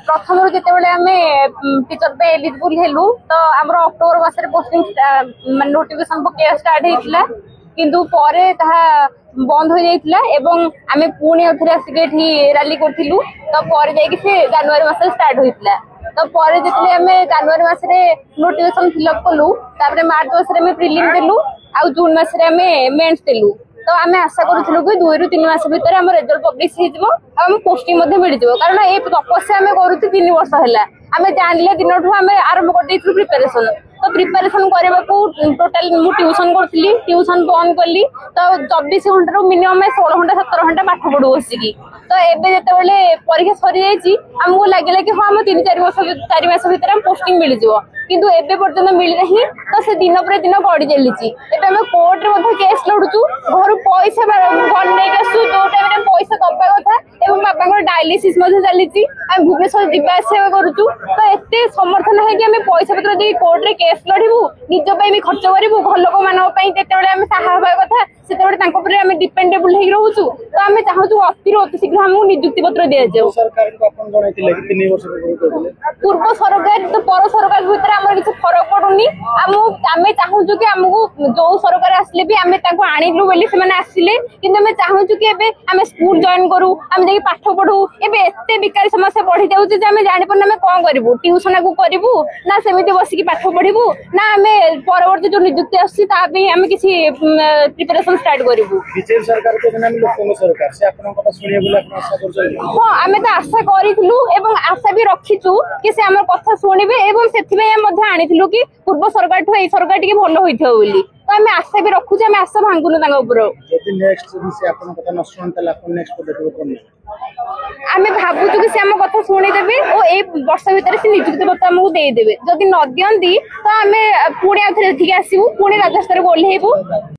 प्रथम जिते आम टीचर पे एलिजिबल हेलु तो आम अक्टोबर मास पोस्टिंग नोटिफिकेशन पकड़ स्टार्ट होता किंतु परे ताहा बंद हो जाइतिला एवं आमे पुणी अथरे आसिके रैली करथिलु तो परे जाई से जनवरी मास स्टार्ट होइतिला तो परे जितले आमे जनवरी मास रे नोटिफिकेशन फिलअप कलु तापरे मार्च मास रे आमे प्रीलिम देलु आ जून मास रे आमे मेंस देलु तो आमे आशा करूथिलु कि 2 ରୁ 3 मास भीतर हम रिजल्ट पब्लिश हो जिवो हम पोस्टिंग मध्ये मिल जिवो कारण ए तपस्या आमे करूथि 3 वर्ष हैला आमे जानले दिनठु आमे आरंभ कर दैथु प्रिपरेशन तो प्रिपरेशन करबा को टोटल मु ट्यूशन करथली ट्यूशन बंद करली तो 24 घंटा रो मिनिमम 16 घंटा 17 घंटा पाठ पढु बसिकी तो एबे जते बेले परीक्षा सरी जाईची हमको लागिला कि हां हम 3-4 मास भीतर हम पोस्टिंग मिल जिवो किंतु एबे पर्यंत मिल नहीं तो से दिन पर दिन गड़ी चलीची एबे हम कोर्ट रे मध्ये केस लडुचु घर पैसा घर नै आसु जो टाइम रे पैसा दबा कथा एवं बाबा को डायलिसिस मध्ये चलीची हम भुवनेश्वर दिबा सेवा करूचु तो एते समर्थन है कि हम पैसा पत्र दे कोर्ट रे केस लड़िबू निज पे भी खर्च करिबू घर लोक मानव पई तेते बेले हम साहा होबा कथा सेते बेले तांको पर हम डिपेंडेबल हे रहउचु तो हम चाहूचु अति शीघ्र हमहु नियुक्ति पत्र दिया जाऊ सरकार को अपन जणाइतिले कि 3 वर्ष पूर्व सरकार तो पर सरकार भीतर हमर किछ फरक पडुनी आमे चाहूचु कि हमहु जो सरकार आसले भी आमे तांको आनिलु बेली से माने आसिले किंतु हम चाहूचु कि एबे आमे स्कूल जॉइन करू आमे जेकी पाठ पढू एबे एते बेकारी समस्या बढ़ी जाउची जे आमे जानि पन हम कोन करिवु ट्यूशन को करिवु ना सेमिति बसिकी पाठ पढिबु ना आमे परवर्ती जो नियुक्ति आसी ता भी आमे किछि प्रिपरेशन स्टार्ट करिवु बीजेपी सरकार के नाम लोकन सरकार से आपन कथा सुनिए बोले आपन आशा करछन हां आमे तो आशा करिथिलु एवं आशा भी रखिचु कि से हमर कथा सुनिबे एवं सेथिबे हम मध्ये आनिथिलु कि पूर्व सरकार ठो ए सरकार टिके भलो होइथो बोली तो आमे आशा भी रखु जे आमे आशा भांगुनु तांगा ऊपर जति नेक्स्ट से आपन कथा न सुन तला आपन नेक्स्ट पद्धति कोन आमे भाबुचु कि से हम कथा सुनि देबे ओ ए वर्ष भीतर से नियुक्ति पत्र हमहु दे देबे जदि न दियंती तो आमे पुणी आथरे ठीक आसीबु पुणी राजस्तर बोलेइबु।